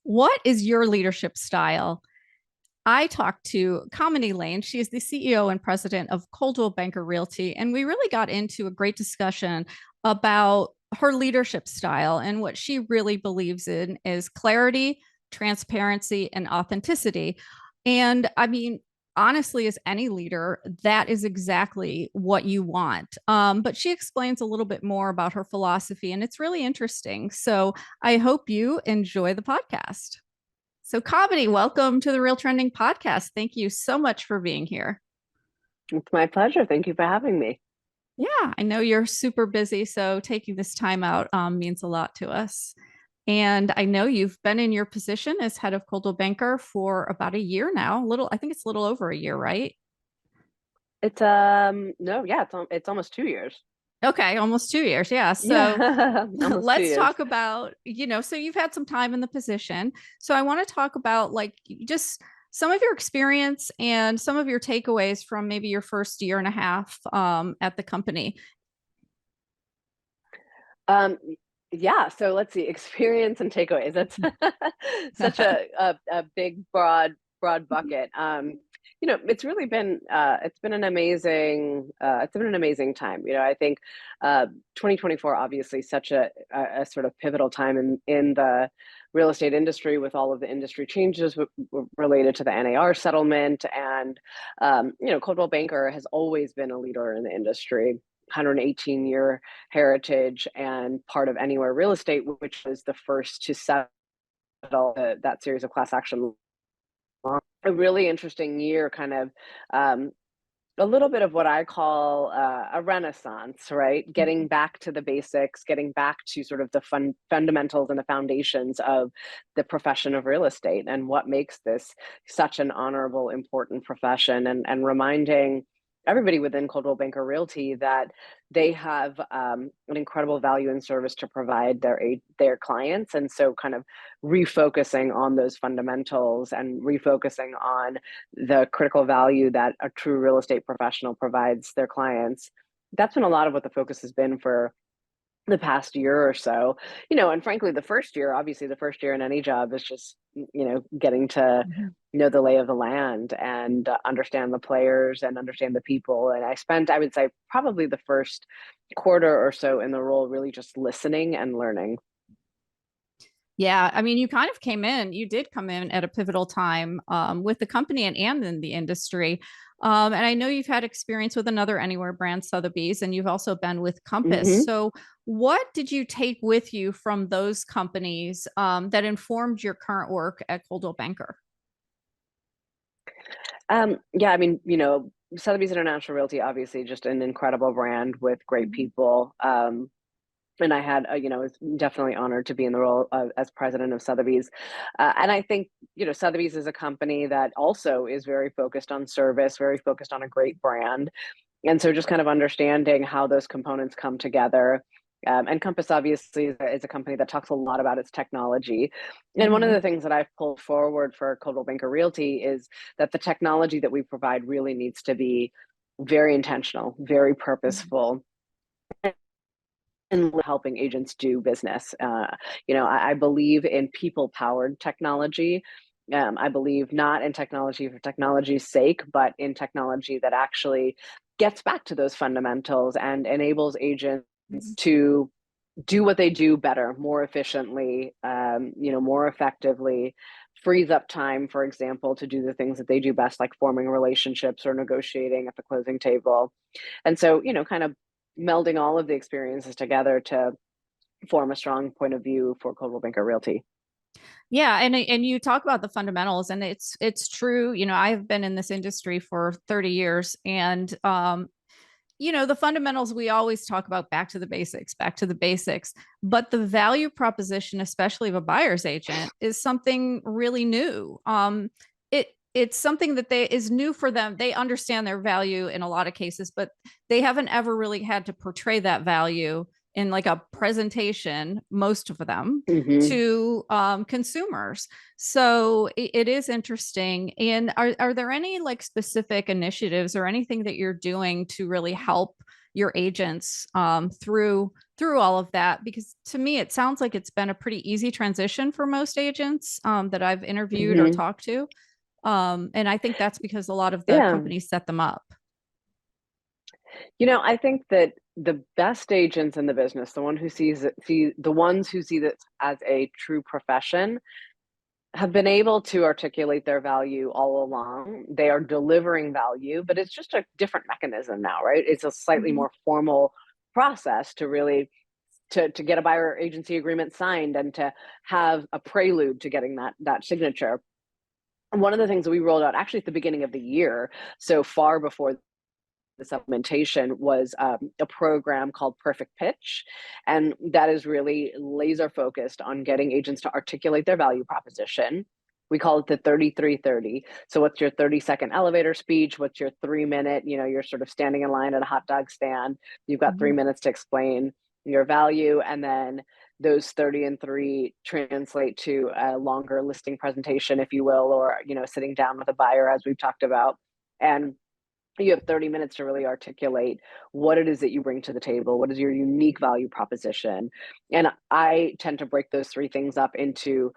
What is your leadership style? I talked to Kamini Lane. She is the CEO and president of Coldwell Banker Realty. And we really got into a great discussion about her leadership style. And what she really believes in is clarity, transparency, and authenticity. And I mean, honestly, as any leader, that is exactly what you want. But she explains a little bit more about her philosophy, and it's really interesting. So I hope you enjoy the podcast. So, Comedy, welcome to the Real Trending podcast. Thank you so much for being here. It's my pleasure. Thank you for having me. Yeah, I know you're super busy, so taking this time out means a lot to us. And I know you've been in your position as head of Coldwell Banker for about a year now. I think it's a little over a year, right? It's no, yeah, it's almost 2 years. Okay, almost 2 years. Yeah. So Yeah, almost two let's years. talk about, so you've had some time in the position. So I want to talk about like just some of your experience and some of your takeaways from maybe your first year and a half at the company. Um, yeah, so let's see, experience and takeaways. That's such a big, broad bucket. It's really been it's been an amazing time. I think 2024 obviously such a sort of pivotal time in the real estate industry with all of the industry changes related to the NAR settlement. And Coldwell Banker has always been a leader in the industry. 118-year heritage and part of Anywhere Real Estate, which was the first to settle that series of class action law. A really interesting year, kind of a little bit of what I call a renaissance, right? Getting back to the basics, getting back to sort of the fundamentals and the foundations of the profession of real estate and what makes this such an honorable, important profession, and reminding everybody within Coldwell Banker Realty that they have an incredible value and service to provide their clients. And so kind of refocusing on those fundamentals and refocusing on the critical value that a true real estate professional provides their clients. That's been a lot of what the focus has been for the past year or so. And frankly, obviously the first year in any job is just, getting to Mhm. know the lay of the land and understand the players and understand the people. And I would say, probably the first quarter or so in the role, really just listening and learning. Yeah, I mean, you did come in at a pivotal time with the company and in the industry. And I know you've had experience with another Anywhere brand, Sotheby's, and you've also been with Compass. Hmm. So, what did you take with you from those companies that informed your current work at Coldwell Banker? Yeah, I mean, Sotheby's International Realty, obviously just an incredible brand with great people. And I had, was definitely honored to be in the role as president of Sotheby's. And I think, Sotheby's is a company that also is very focused on service, very focused on a great brand. And so just kind of understanding how those components come together. And Compass obviously is a company that talks a lot about its technology. And one of Mhm. the things that I've pulled forward for Coldwell Banker Realty is that the technology that we provide really needs to be very intentional, very purposeful, and helping agents do business. I believe in people powered technology. I believe not in technology for technology's sake, but in technology that actually gets back to those fundamentals and enables agents Mhm. to do what they do better, more efficiently, more effectively, frees up time, for example, to do the things that they do best, like forming relationships or negotiating at the closing table. And so, kind of melding all of the experiences together to form a strong point of view for Coldwell Banker Realty. Yeah, and you talk about the fundamentals, and it's true. I've been in this industry for 30 years, and the fundamentals we always talk about back to the basics. But the value proposition, especially of a buyer's agent, is something really new. It's something that they is new for them. They understand their value in a lot of cases, but they haven't ever really had to portray that value in like a presentation, most of them, Hmm. to consumers. So it is interesting. And are there any like specific initiatives or anything that you're doing to really help your agents through through all of that, because to me it sounds like it's been a pretty easy transition for most agents that I've interviewed or Hmm. talked to. And I think that's because a lot of the Yeah. companies set them up. I think that the best agents in the business, the ones who see this as a true profession, have been able to articulate their value all along. They are delivering value, but it's just a different mechanism now, right? It's a slightly Mhm. more formal process to really to get a buyer agency agreement signed and to have a prelude to getting that signature. And one of the things that we rolled out actually at the beginning of the year, so far before the supplementation, was a program called Perfect Pitch. And that is really laser focused on getting agents to articulate their value proposition. We call it the 3330. So what's your 30-second elevator speech? What's your 3 minute, you're sort of standing in line at a hot dog stand. You've got Mhm. 3 minutes to explain your value. And then those 30 and 3 translate to a longer listing presentation, if you will, or, sitting down with a buyer, as we've talked about. And you have 30 minutes to really articulate what it is that you bring to the table. What is your unique value proposition? And I tend to break those three things up into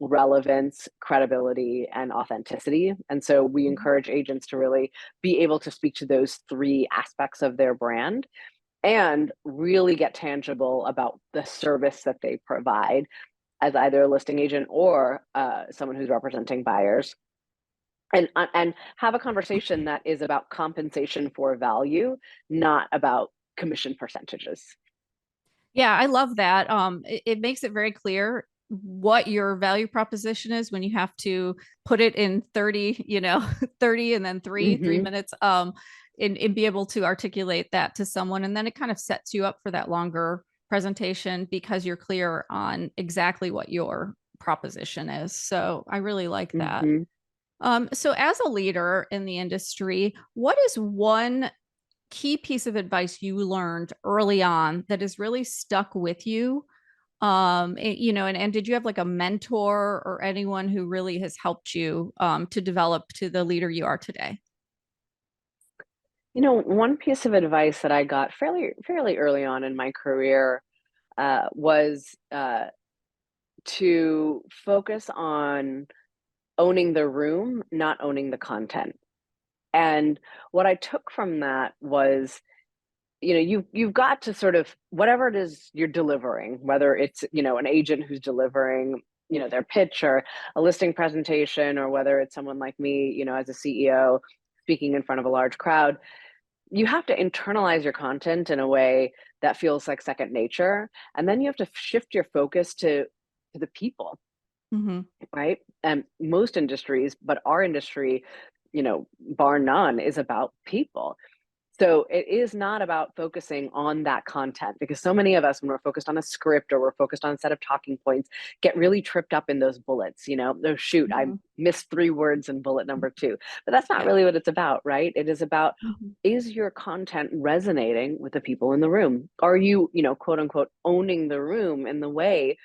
relevance, credibility, and authenticity. And so we Mhm. encourage agents to really be able to speak to those three aspects of their brand and really get tangible about the service that they provide as either a listing agent or someone who's representing buyers, and have a conversation that is about compensation for value, not about commission percentages. Yeah, I love that. It makes it very clear what your value proposition is when you have to put it in 30, 30 and then three Hmm. minutes, and be able to articulate that to someone. And then it kind of sets you up for that longer presentation because you're clear on exactly what your proposition is. So I really like that. Hmm. So as a leader in the industry, what is one key piece of advice you learned early on that has really stuck with you? And did you have like a mentor or anyone who really has helped you to develop to the leader you are today? One piece of advice that I got fairly early on in my career was to focus on owning the room, not owning the content. And what I took from that was, you've got to sort of, whatever it is you're delivering, whether it's, an agent who's delivering, their pitch or a listing presentation, or whether it's someone like me, as a CEO speaking in front of a large crowd, you have to internalize your content in a way that feels like second nature. And then you have to shift your focus to the people, Hmm. right? And most industries, but our industry, bar none, is about people. So it is not about focusing on that content, because so many of us, when we're focused on a script or we're focused on a set of talking points, get really tripped up in those bullets. Oh, shoot, I Hmm. missed 3 words in bullet number 2. But that's not Yeah. really what it's about, right? It is about, Hmm. is your content resonating with the people in the room? Are you, quote unquote, owning the room in the way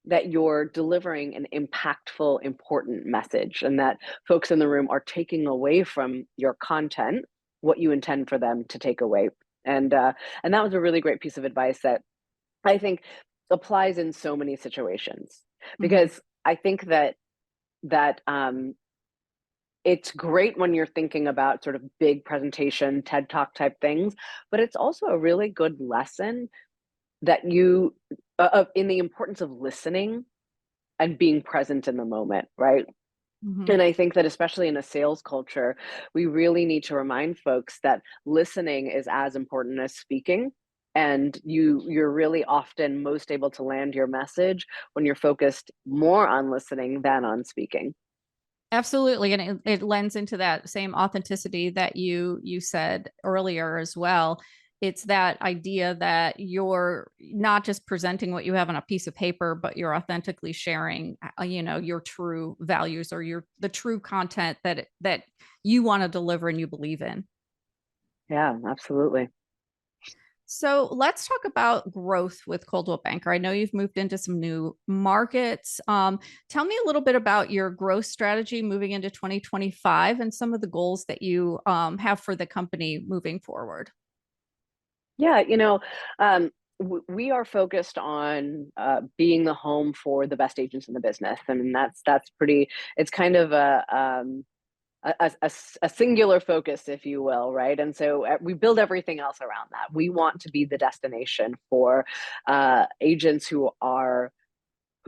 that you're delivering an impactful, important message, and that folks in the room are taking away from your content what you intend for them to take away? And that was a really great piece of advice that I think applies in so many situations, Hmm. because I think that it's great when you're thinking about sort of big presentation, TED Talk type things, but it's also a really good lesson that you in the importance of listening and being present in the moment, right? Hmm. And I think that especially in a sales culture, we really need to remind folks that listening is as important as speaking. And you're really often most able to land your message when you're focused more on listening than on speaking. Absolutely. And it lends into that same authenticity that you said earlier as well. It's that idea that you're not just presenting what you have on a piece of paper, but you're authentically sharing, your true values or the true content that you want to deliver and you believe in. Yeah, absolutely. So let's talk about growth with Coldwell Banker. I know you've moved into some new markets. Tell me a little bit about your growth strategy moving into 2025 and some of the goals that you have for the company moving forward. Yeah, we are focused on being the home for the best agents in the business. I mean, that's pretty. It's kind of a singular focus, if you will, right? And so we build everything else around that. We want to be the destination for agents who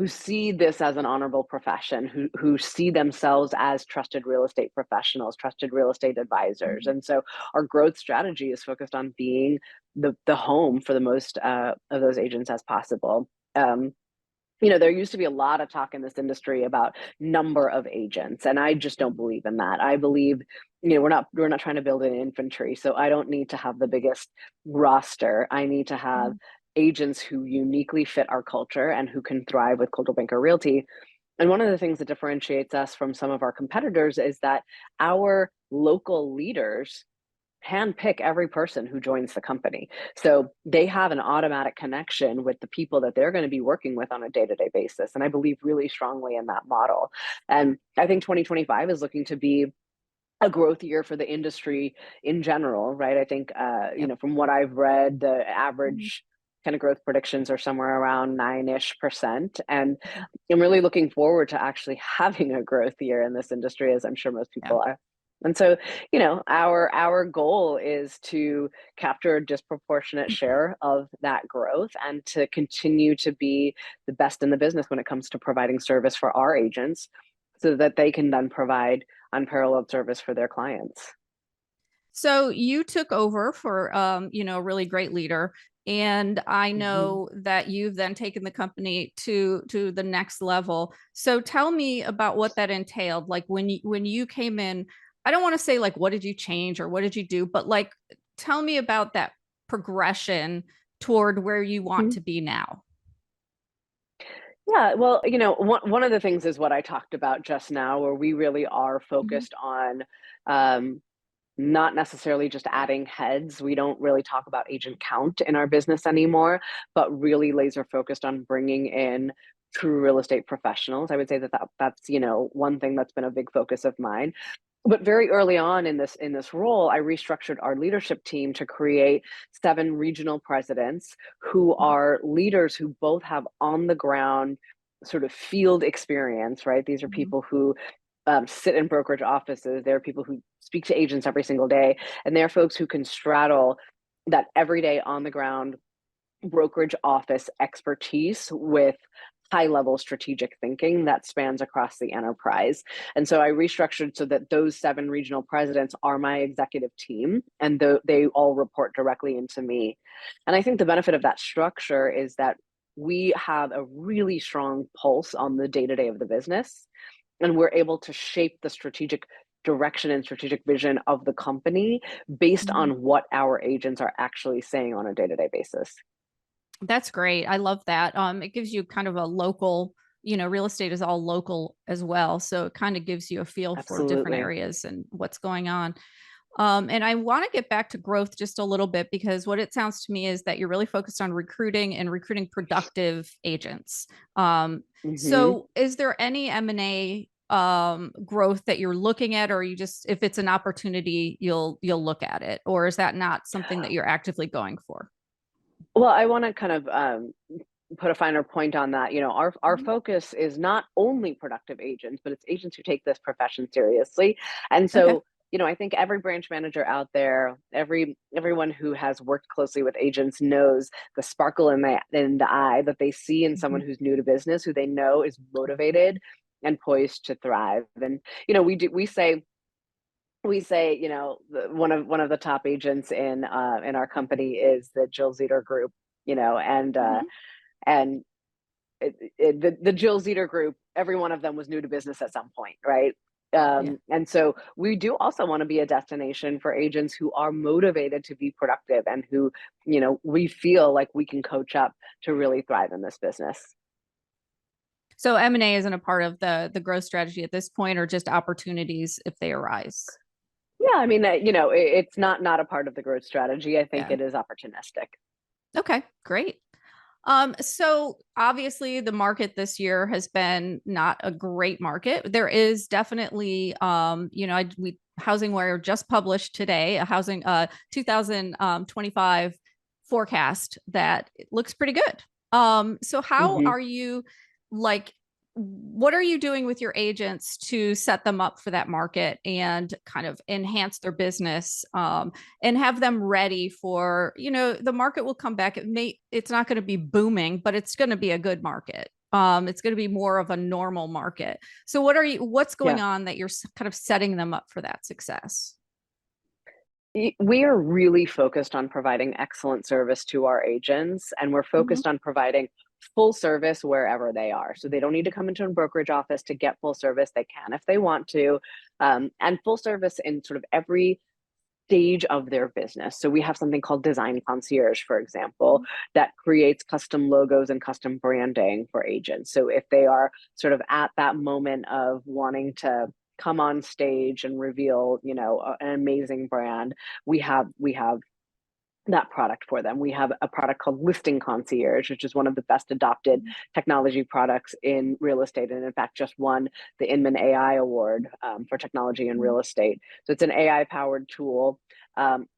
see this as an honorable profession, who see themselves as trusted real estate professionals, trusted real estate advisors. And so our growth strategy is focused on being the home for the most of those agents as possible. There used to be a lot of talk in this industry about number of agents, and I just don't believe in that. I believe, we're not trying to build an infantry, so I don't need to have the biggest roster. I need to have agents who uniquely fit our culture and who can thrive with Coldwell Banker Realty. And one of the things that differentiates us from some of our competitors is that our local leaders handpick every person who joins the company. So they have an automatic connection with the people that they're going to be working with on a day-to-day basis. And I believe really strongly in that model. And I think 2025 is looking to be a growth year for the industry in general, right? I think, from what I've read, the average kind of growth predictions are somewhere around 9-ish%. And I'm really looking forward to actually having a growth year in this industry, as I'm sure most people are. And so, our goal is to capture a disproportionate share of that growth and to continue to be the best in the business when it comes to providing service for our agents so that they can then provide unparalleled service for their clients. So you took over for, a really great leader. And I know that you've then taken the company to the next level. So tell me about what that entailed. Like when you came in, I don't want to say like, what did you change or what did you do? But like, tell me about that progression toward where you want to be now. Yeah, well, one of the things is what I talked about just now, where we really are focused on um, not necessarily just adding heads. We don't really talk about agent count in our business anymore, but really laser focused on bringing in true real estate professionals. I would say that's one thing that's been a big focus of mine. But very early on in this role, I restructured our leadership team to create 7 regional presidents who are leaders who both have on the ground sort of field experience, right? These are people who sit in brokerage offices. They're people who speak to agents every single day, and they're folks who can straddle that everyday on the ground brokerage office expertise with high level strategic thinking that spans across the enterprise. And so I restructured so that those 7 regional presidents are my executive team, and they all report directly into me. And I think the benefit of that structure is that we have a really strong pulse on the day-to-day of the business, and we're able to shape the strategic direction and strategic vision of the company based on what our agents are actually saying on a day-to-day basis. That's great. I love that. It gives you kind of a local, real estate is all local as well. So it kind of gives you a feel for different Absolutely. areas and what's going on. And I want to get back to growth just a little bit because what it sounds to me is that you're really focused on recruiting and recruiting productive agents. Hmm. So is there any M&A growth that you're looking at, or you just, if it's an opportunity, you'll look at it, or is that not something that you're actively going for? Well, I want to kind of put a finer point on that. Our Mhm. focus is not only productive agents, but it's agents who take this profession seriously. And Okay. so, I think every branch manager out there, everyone who has worked closely with agents knows the sparkle in the eye that they see in someone Mhm. who's new to business, who they know is motivated and poised to thrive. And we say, one of the top agents in our company is the Jill Zeder Group, and Mhm. and the Jill Zeder Group, every one of them was new to business at some point, right? Yeah. And so we do also want to be a destination for agents who are motivated to be productive and who, we feel like we can coach up to really thrive in this business. So M&A isn't a part of the growth strategy at this point, or just opportunities if they arise. Yeah, I mean, it's not a part of the growth strategy. I think Yeah. it is opportunistic. Okay, great. So obviously the market this year has been not a great market. There is definitely, HousingWire just published today a housing 2025 forecast that it looks pretty good. So how Hmm. are you, like, what are you doing with your agents to set them up for that market and kind of enhance their business, and have them ready for, the market will come back. It's not going to be booming, but it's going to be a good market. It's going to be more of a normal market. So what's going Yeah. on that you're kind of setting them up for that success? We are really focused on providing excellent service to our agents, and we're Mhm. focused on providing full service wherever they are. So they don't need to come into a brokerage office to get full service. They can if they want to, and full service in sort of every stage of their business. So we have something called Design Concierge, for example, that creates custom logos and custom branding for agents. So if they are sort of at that moment of wanting to come on stage and reveal, an amazing brand, we have that product for them. We have a product called Listing Concierge, which is one of the best adopted technology products in real estate. And in fact, just won the Inman AI Award for technology in real estate. So it's an AI powered tool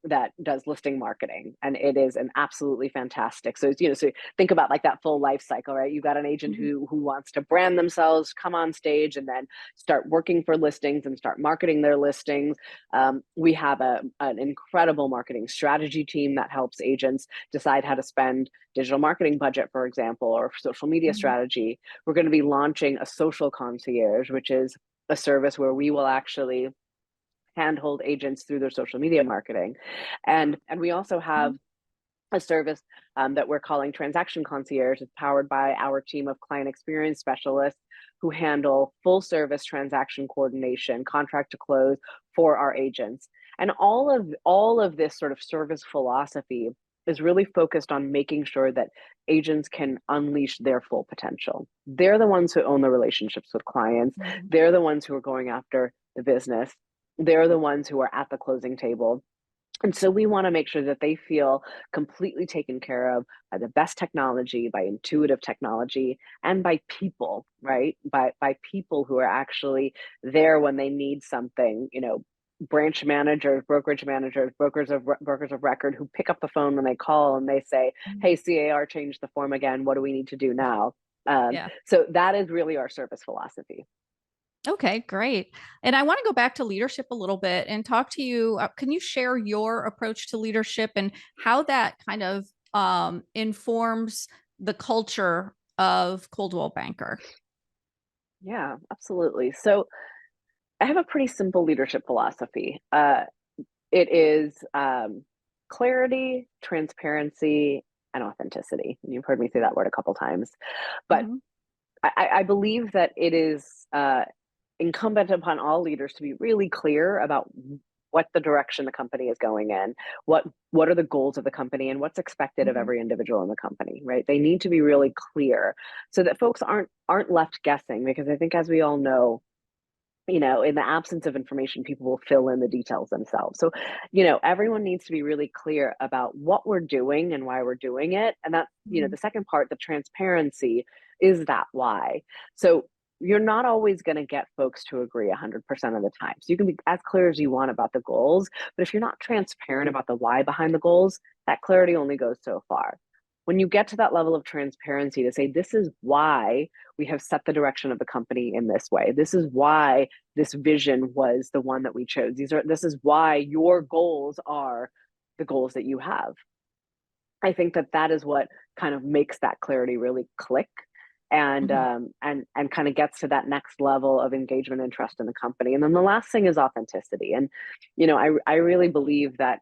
that does listing marketing, and it is an absolutely fantastic. So so think about like that full life cycle, right? You got an agent Mhm. who wants to brand themselves, come on stage, and then start working for listings and start marketing their listings. We have an incredible marketing strategy team that helps agents decide how to spend digital marketing budget, for example, or social media Mhm. strategy. We're going to be launching a social concierge, which is a service where we will actually handhold agents through their social media marketing. And we also have Mhm. a service that we're calling Transaction Concierge. It's powered by our team of client experience specialists who handle full service transaction coordination, contract to close for our agents. And all of this sort of service philosophy is really focused on making sure that agents can unleash their full potential. They're the ones who own the relationships with clients. Mhm. They're the ones who are going after the business. They're the ones who are at the closing table. And so we want to make sure that they feel completely taken care of by the best technology, by intuitive technology, and by people, right? By people who are actually there when they need something, branch managers, brokerage managers, brokers of record who pick up the phone when they call and they say, Mhm. "Hey, CAR changed the form again. What do we need to do now?" Yeah. So that is really our service philosophy. Okay, great. And I want to go back to leadership a little bit and talk to you. Can you share your approach to leadership and how that kind of informs the culture of Coldwell Banker? Yeah, absolutely. So I have a pretty simple leadership philosophy. It is clarity, transparency, and authenticity. And you've heard me say that word a couple times, but Mhm. I believe that it is incumbent upon all leaders to be really clear about what the direction the company is going in, what are the goals of the company, and what's expected of Mhm. every individual in the company. Right? They need to be really clear so that folks aren't left guessing. Because I think, as we all know, in the absence of information, people will fill in the details themselves. So, everyone needs to be really clear about what we're doing and why we're doing it. And that, Mhm. the second part, the transparency, is that why. So, you're not always going to get folks to agree 100% of the time. So, you can be as clear as you want about the goals, but if you're not transparent about the why behind the goals, that clarity only goes so far. When you get to that level of transparency to say, this is why we have set the direction of the company in this way. This is why this vision was the one that we chose. This is why your goals are the goals that you have. I think that is what kind of makes that clarity really click, and Mhm. and kind of gets to that next level of engagement and trust in the company. And then the last thing is authenticity. And I really believe that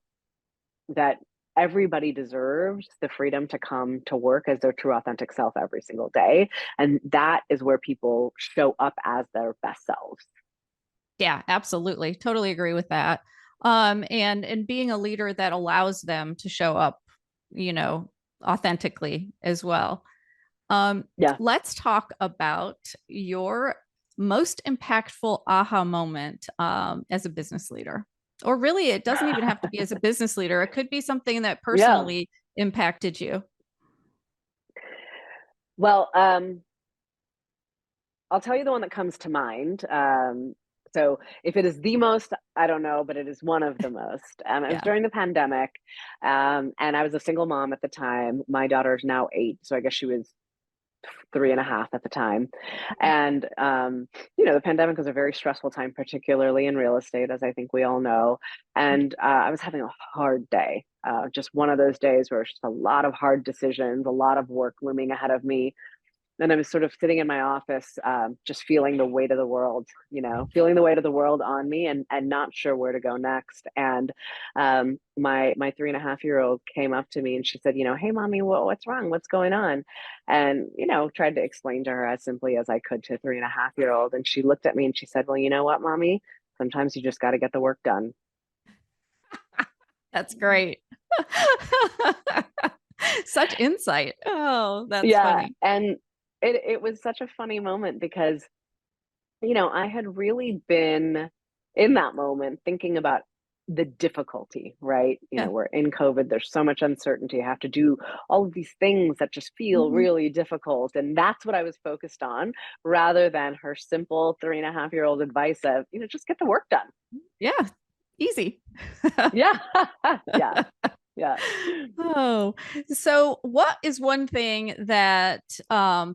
everybody deserves the freedom to come to work as their true authentic self every single day, and that is where people show up as their best selves. Yeah, absolutely. Totally agree with that. And being a leader that allows them to show up, you know, authentically as well. Um, Yeah. let's talk about your most impactful aha moment as a business leader. Or really, it doesn't even have to be as a business leader. It could be something that Yeah. personally impacted you. Well, I'll tell you the one that comes to mind. So if it is the most, I don't know, but it is one of the most. It was Yeah. during the pandemic, and I was a single mom at the time. My daughter is now 8, so I guess she was 3.5 at the time. And, the pandemic was a very stressful time, particularly in real estate, as I think we all know. And I was having a hard day, just one of those days where it's just a lot of hard decisions, a lot of work looming ahead of me. And I was sort of sitting in my office, just feeling the weight of the world, feeling the weight of the world on me, and not sure where to go next. And my 3.5-year-old came up to me and she said, "Hey, mommy, what's wrong? What's going on?" And tried to explain to her as simply as I could to a 3.5-year-old. And she looked at me and she said, "Well, you know what, mommy? Sometimes you just got to get the work done." That's great. Such insight. Oh, that's Yeah, funny. and it was such a funny moment because I had really been in that moment thinking about the difficulty, right? Yeah. We're in COVID, there's so much uncertainty. I have to do all of these things that just feel Mhm. really difficult. And that's what I was focused on rather than her simple 3.5-year-old advice of, just get the work done. Yeah. Easy. Yeah. Yeah. Yeah. Oh, so what is one thing that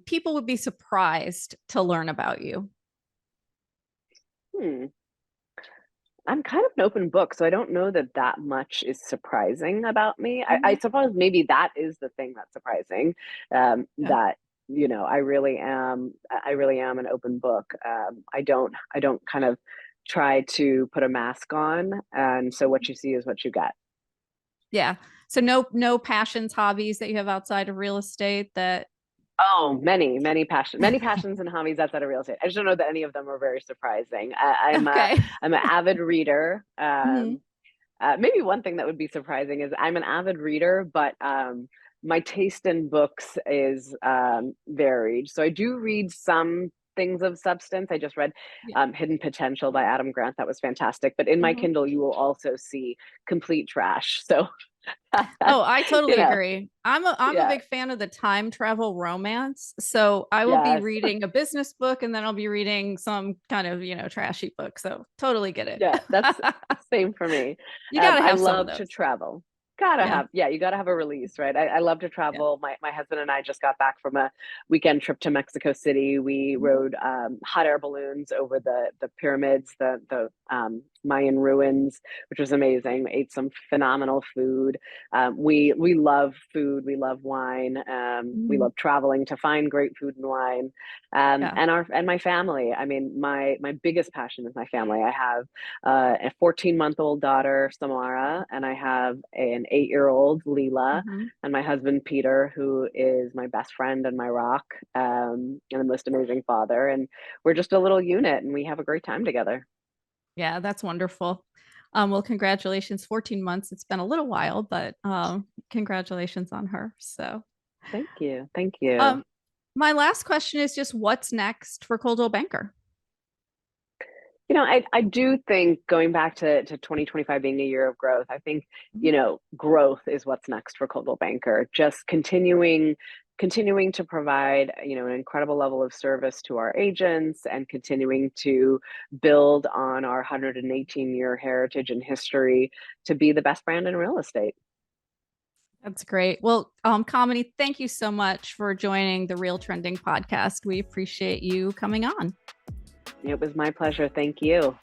people would be surprised to learn about you? Hmm. I'm kind of an open book, so I don't know that that much is surprising about me. I Mhm. suppose maybe that is the thing that's surprising, Yeah. that I really am an open book. I don't kind of try to put a mask on, and so what you see is what you get. Yeah. So no passions, hobbies that you have outside of real estate that Oh, many passions and hobbies outside of real estate. I just don't know that any of them are very surprising. okay. I'm an avid reader. Mhm. Maybe one thing that would be surprising is I'm an avid reader, but my taste in books is varied. So I do read some things of substance. I just read Yeah. Hidden Potential by Adam Grant. That was fantastic. But in my Mhm. Kindle, you will also see complete trash. So, Oh, I you totally know, agree. I'm a yeah, big fan of the time travel romance. So I will be yes, reading a business book and then I'll be reading some kind of, trashy book. So totally get it. yeah, that's same for me. You got to I have some of love to those. travel. Gotta Yeah. have, yeah, you gotta have a release, right? I love to Yeah. travel. My husband and I just got back from a weekend trip to Mexico City. We Mhm. rode hot air balloons over the pyramids, the Mayan ruins, which was amazing. We ate some phenomenal food. We love food. We love wine. We Mhm. love traveling to find great food and wine. Yeah. And my family. I mean, my biggest passion is my family. I have a 14-month-old daughter, Samara, and I have an 8-year-old, Leela, Mhm. and my husband, Peter, who is my best friend and my rock, and the most amazing father. And we're just a little unit and we have a great time together. Yeah, that's wonderful. Well, congratulations, 14 months. It's been a little while, but congratulations on her. So, Thank you. Thank you. um, my last question is just what's next for Coldwell Banker? I do think going back to 2025 being a year of growth, I think, Mhm. growth is what's next for Coldwell Banker. Just continuing to provide, an incredible level of service to our agents and continuing to build on our 118-year heritage and history to be the best brand in real estate. That's great. Well, Kamini, thank you so much for joining the Real Trending podcast. We appreciate you coming on. It was my pleasure. Thank you.